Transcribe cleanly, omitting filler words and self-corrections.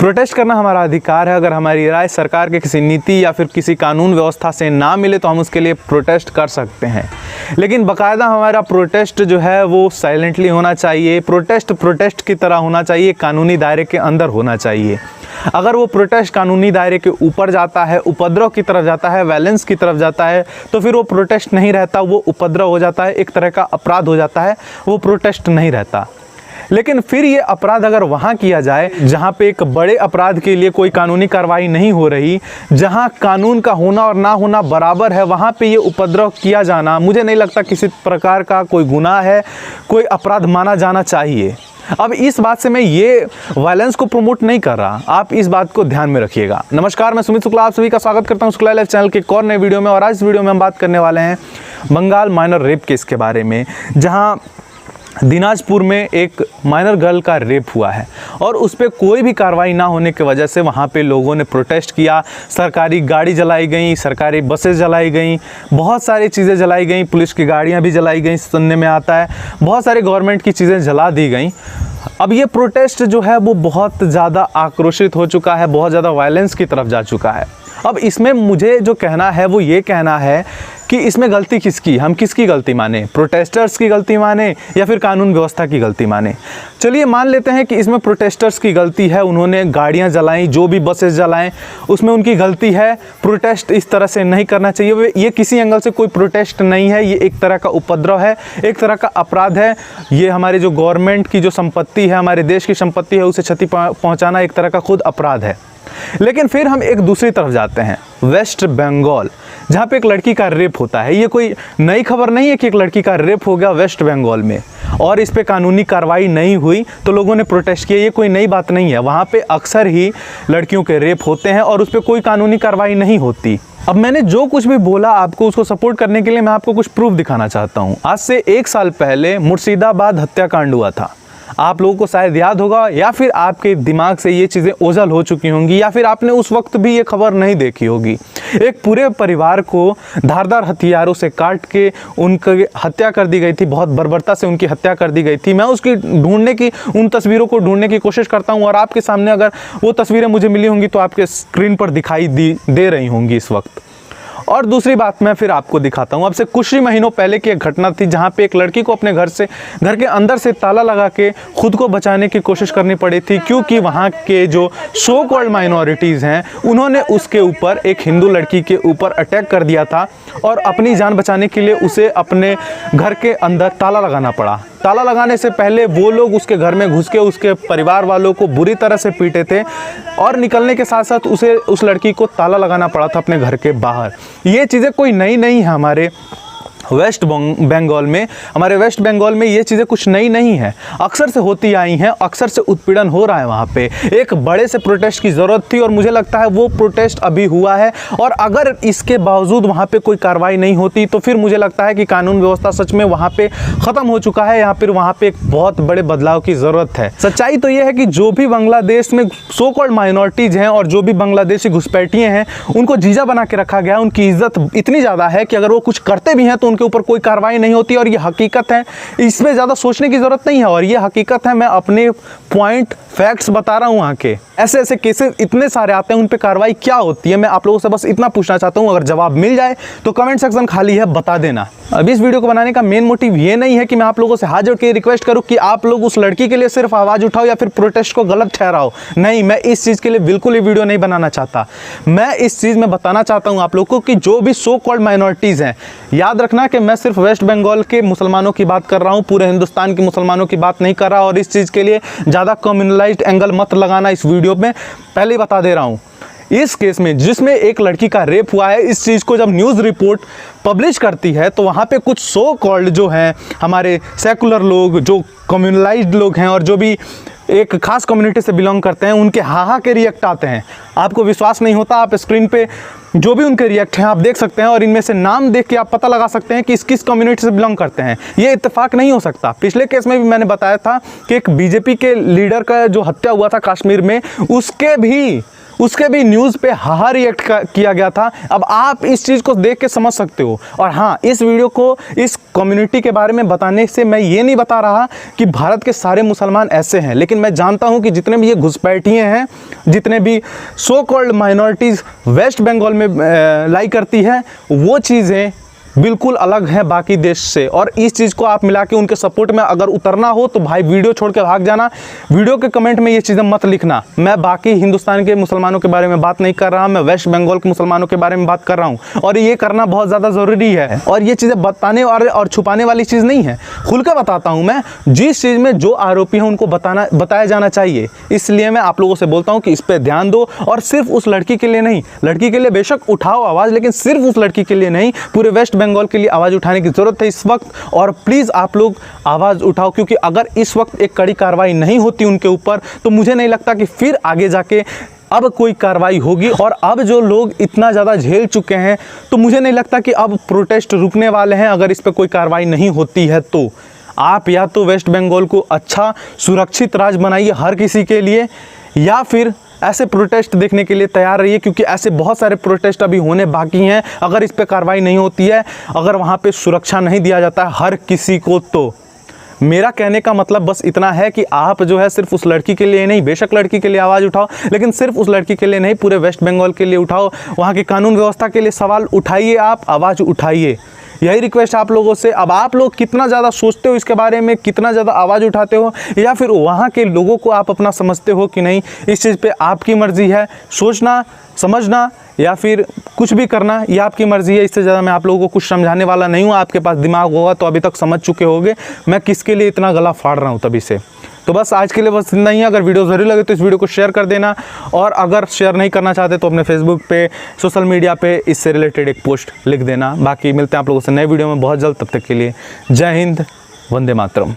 Protest करना हमारा अधिकार है। अगर हमारी राय सरकार के किसी नीति या फिर किसी कानून व्यवस्था से ना मिले तो हम उसके लिए प्रोटेस्ट कर सकते हैं, लेकिन बाकायदा हमारा प्रोटेस्ट जो है वो साइलेंटली होना चाहिए। प्रोटेस्ट की तरह होना चाहिए, कानूनी दायरे के अंदर होना चाहिए। अगर वो प्रोटेस्ट कानूनी दायरे के ऊपर जाता है, उपद्रव की तरफ जाता है, वायलेंस की तरफ जाता है, तो फिर वो प्रोटेस्ट नहीं रहता, वो उपद्रव हो जाता है, एक तरह का अपराध हो जाता है, वो प्रोटेस्ट नहीं रहता। लेकिन फिर ये अपराध अगर वहाँ किया जाए जहाँ पे एक बड़े अपराध के लिए कोई कानूनी कार्रवाई नहीं हो रही, जहाँ कानून का होना और ना होना बराबर है, वहाँ पे ये उपद्रव किया जाना मुझे नहीं लगता किसी प्रकार का कोई गुनाह है, कोई अपराध माना जाना चाहिए। अब इस बात से मैं ये वायलेंस को प्रमोट नहीं कर रहा, आप इस बात को ध्यान में रखिएगा। नमस्कार, मैं सुमित शुक्ला, आप सभी का स्वागत करता हूँ शुक्ला लाइव चैनल के एक और नए वीडियो में। और आज इस वीडियो में हम बात करने वाले हैं बंगाल माइनर रेप केस के बारे में, जहाँ दिनाजपुर में एक माइनर गर्ल का रेप हुआ है और उस पर कोई भी कार्रवाई ना होने की वजह से वहाँ पे लोगों ने प्रोटेस्ट किया। सरकारी गाड़ी जलाई गई, सरकारी बसेस जलाई गई, बहुत सारी चीज़ें जलाई गई, पुलिस की गाड़ियाँ भी जलाई गई, सुनने में आता है बहुत सारे गवर्नमेंट की चीज़ें जला दी गई। अब ये प्रोटेस्ट जो है वो बहुत ज़्यादा आक्रोशित हो चुका है, बहुत ज़्यादा वायलेंस की तरफ जा चुका है। अब इसमें मुझे जो कहना है वो ये कहना है कि इसमें गलती किसकी, हम किसकी गलती माने, प्रोटेस्टर्स की गलती माने या फिर कानून व्यवस्था की गलती माने। चलिए मान लेते हैं कि इसमें प्रोटेस्टर्स की गलती है, उन्होंने गाड़ियां जलाई, जो भी बसेस जलाएं उसमें उनकी गलती है। प्रोटेस्ट इस तरह से नहीं करना चाहिए। ये किसी एंगल से कोई प्रोटेस्ट नहीं है, ये एक तरह का उपद्रव है, एक तरह का अपराध है। ये हमारे जो गवर्नमेंट की जो संपत्ति है, हमारे देश की संपत्ति है, उसे क्षति पहुँचाना एक तरह का खुद अपराध है। लेकिन फिर हम एक दूसरी तरफ जाते हैं, वेस्ट बंगाल, जहाँ पे एक लड़की का रेप होता है। ये कोई नई खबर नहीं है कि एक लड़की का रेप हो गया वेस्ट बंगाल में और इस पे कानूनी कार्रवाई नहीं हुई तो लोगों ने प्रोटेस्ट किया। ये कोई नई बात नहीं है, वहाँ पे अक्सर ही लड़कियों के रेप होते हैं और उस पर कोई कानूनी कार्रवाई नहीं होती। अब मैंने जो कुछ भी बोला आपको उसको सपोर्ट करने के लिए मैं आपको कुछ प्रूफ दिखाना चाहता हूँ। आज से 1 साल पहले मुर्शिदाबाद हत्याकांड हुआ था, आप लोगों को शायद याद होगा या फिर आपके दिमाग से ये चीज़ें ओझल हो चुकी होंगी या फिर आपने उस वक्त भी ये खबर नहीं देखी होगी। एक पूरे परिवार को धारदार हथियारों से काट के उनकी हत्या कर दी गई थी, बहुत बर्बरता से उनकी हत्या कर दी गई थी। मैं उसकी उन तस्वीरों को ढूंढने की कोशिश करता हूँ और आपके सामने अगर वो तस्वीरें मुझे मिली होंगी तो आपके स्क्रीन पर दिखाई दे रही होंगी इस वक्त। और दूसरी बात मैं फिर आपको दिखाता हूँ। अब से कुछ ही महीनों पहले की एक घटना थी जहाँ पे एक लड़की को अपने घर के अंदर से ताला लगा के खुद को बचाने की कोशिश करनी पड़ी थी, क्योंकि वहाँ के जो सो कॉल्ड माइनॉरिटीज़ हैं उन्होंने उसके ऊपर, एक हिंदू लड़की के ऊपर अटैक कर दिया था और अपनी जान बचाने के लिए उसे अपने घर के अंदर ताला लगाना पड़ा। ताला लगाने से पहले वो लोग उसके घर में घुस के उसके परिवार वालों को बुरी तरह से पीटे थे और निकलने के साथ साथ उस लड़की को ताला लगाना पड़ा था अपने घर के बाहर। ये चीज़ें कोई नई नहीं है हमारे वेस्ट बंगाल में। हमारे वेस्ट बंगाल में ये चीज़ें कुछ नई नहीं है, अक्सर से होती आई हैं, अक्सर से उत्पीड़न हो रहा है। वहाँ पे एक बड़े से प्रोटेस्ट की ज़रूरत थी और मुझे लगता है वो प्रोटेस्ट अभी हुआ है। और अगर इसके बावजूद वहाँ पे कोई कार्रवाई नहीं होती तो फिर मुझे लगता है कि कानून व्यवस्था सच में वहाँ पे ख़त्म हो चुका है। यहाँ पर वहाँ पे एक बहुत बड़े बदलाव की ज़रूरत है। सच्चाई तो ये है कि जो भी बांग्लादेश में सो कॉल्ड माइनॉरिटीज़ हैं और जो भी बांग्लादेशी घुसपैठिए हैं उनको जीजा बना के रखा गया। उनकी इज्जत इतनी ज़्यादा है कि अगर वो कुछ करते भी हैं तो उनके ऊपर कोई कार्रवाई नहीं होती। और ये हकीकत है, इसमें ज़्यादा सोचने की ज़रूरत नहीं है और ये हकीकत है। मैं अपने पॉइंट फैक्ट्स बता रहा हूँ। वहाँ के ऐसे ऐसे केसेस इतने सारे आते हैं, उन पे कार्रवाई क्या होती है, मैं आप लोगों से बस इतना पूछना चाहता हूँ। अगर जवाब मिल जाए तो कमेंट सेक्शन खाली है, बता देना। अब इस वीडियो को बनाने का मेन मोटिव ये नहीं है कि मैं आप लोगों से हाथ जोड़ के रिक्वेस्ट करूँ कि आप लोग उस लड़की के लिए सिर्फ आवाज़ उठाओ या फिर प्रोटेस्ट को गलत ठहराओ। नहीं, मैं इस चीज़ के लिए बिल्कुल ही वीडियो नहीं बनाना चाहता। मैं इस चीज़ में बताना चाहता हूँ आप लोग को कि जो भी सो कॉल्ड माइनॉरिटीज़ हैं, याद रखना कि मैं सिर्फ वेस्ट बंगाल के मुसलमानों की बात कर रहा हूँ, पूरे हिंदुस्तान के मुसलमानों की बात नहीं कर रहा। और इस चीज़ के लिए ज़्यादा कम्युनलाइज्ड एंगल मत लगाना इस वीडियो में, पहले ही बता दे रहा हूँ। इस केस में जिसमें एक लड़की का रेप हुआ है, इस चीज़ को जब न्यूज़ रिपोर्ट पब्लिश करती है तो वहाँ पे कुछ सो कॉल्ड जो हैं हमारे सेकुलर लोग, जो कम्युनलाइज्ड लोग हैं और जो भी एक खास कम्युनिटी से बिलोंग करते हैं, उनके हाहा के रिएक्ट आते हैं। आपको विश्वास नहीं होता, आप स्क्रीन पे जो भी उनके रिएक्ट हैं आप देख सकते हैं और इनमें से नाम देख के आप पता लगा सकते हैं कि किस कम्युनिटी से बिलोंग करते हैं। ये इत्तेफाक नहीं हो सकता। पिछले केस में भी मैंने बताया था कि एक बीजेपी के लीडर का जो हत्या हुआ था कश्मीर में, उसके भी उसके भी न्यूज़ पे हाहा रिएक्ट किया गया था। अब आप इस चीज़ को देख के समझ सकते हो। और हाँ, इस वीडियो को इस कम्युनिटी के बारे में बताने से मैं ये नहीं बता रहा कि भारत के सारे मुसलमान ऐसे हैं, लेकिन मैं जानता हूँ कि जितने भी ये घुसपैठिए हैं, जितने भी so called minorities West Bengal में लाई करती है, वो चीज़ें बिल्कुल अलग है बाकी देश से। और इस चीज़ को आप मिला के उनके सपोर्ट में अगर उतरना हो तो भाई वीडियो छोड़ के भाग जाना। वीडियो के कमेंट में ये चीज़ें मत लिखना। मैं बाकी हिंदुस्तान के मुसलमानों के बारे में बात नहीं कर रहा, मैं वेस्ट बंगाल के मुसलमानों के बारे में बात कर रहा हूँ। और ये करना बहुत ज़्यादा ज़रूरी है। और ये चीज़ें बताने और छुपाने वाली चीज़ नहीं है, खुल कर बताता हूँ मैं। जिस चीज़ में जो आरोपी हैं उनको बताया जाना चाहिए। इसलिए मैं आप लोगों से बोलता हूँ कि इस पर ध्यान दो। और सिर्फ उस लड़की के लिए नहीं, लड़की के लिए बेशक उठाओ आवाज़, लेकिन सिर्फ उस लड़की के लिए नहीं, पूरे वेस्ट बंगाल के लिए आवाज़ उठाने की ज़रूरत है इस वक्त। और प्लीज़ आप लोग आवाज़ उठाओ, क्योंकि अगर इस वक्त एक कड़ी कार्रवाई नहीं होती उनके ऊपर तो मुझे नहीं लगता कि फिर आगे जाके अब कोई कार्रवाई होगी। और अब जो लोग इतना ज़्यादा झेल चुके हैं तो मुझे नहीं लगता कि अब प्रोटेस्ट रुकने वाले हैं अगर इस पर कोई कार्रवाई नहीं होती है तो। आप या तो वेस्ट बंगाल को अच्छा सुरक्षित राज्य बनाइए हर किसी के लिए, या फिर ऐसे प्रोटेस्ट देखने के लिए तैयार रहिए, क्योंकि ऐसे बहुत सारे प्रोटेस्ट अभी होने बाकी हैं। अगर इस पे कार्रवाई नहीं होती है, अगर वहाँ पे सुरक्षा नहीं दिया जाता है हर किसी को, तो मेरा कहने का मतलब बस इतना है कि आप जो है सिर्फ उस लड़की के लिए नहीं, बेशक लड़की के लिए आवाज़ उठाओ, लेकिन सिर्फ उस लड़की के लिए नहीं, पूरे वेस्ट बंगाल के लिए उठाओ। वहाँ की कानून व्यवस्था के लिए सवाल उठाइए, आप आवाज़ उठाइए। यही रिक्वेस्ट आप लोगों से। अब आप लोग कितना ज़्यादा सोचते हो इसके बारे में, कितना ज़्यादा आवाज़ उठाते हो, या फिर वहाँ के लोगों को आप अपना समझते हो कि नहीं, इस चीज़ पे आपकी मर्ज़ी है। सोचना, समझना या फिर कुछ भी करना, ये आपकी मर्ज़ी है। इससे ज़्यादा मैं आप लोगों को कुछ समझाने वाला नहीं हूँ। आपके पास दिमाग होगा तो अभी तक समझ चुके होंगे मैं किसके लिए इतना गला फाड़ रहा हूँ तभी से। तो बस आज के लिए बस इतना ही है। अगर वीडियो ज़रूरी लगे तो इस वीडियो को शेयर कर देना, और अगर शेयर नहीं करना चाहते तो अपने फेसबुक पे, सोशल मीडिया पे इससे रिलेटेड एक पोस्ट लिख देना। बाकी मिलते हैं आप लोगों से नए वीडियो में बहुत जल्द। तब तक के लिए जय हिंद, वंदे मातरम।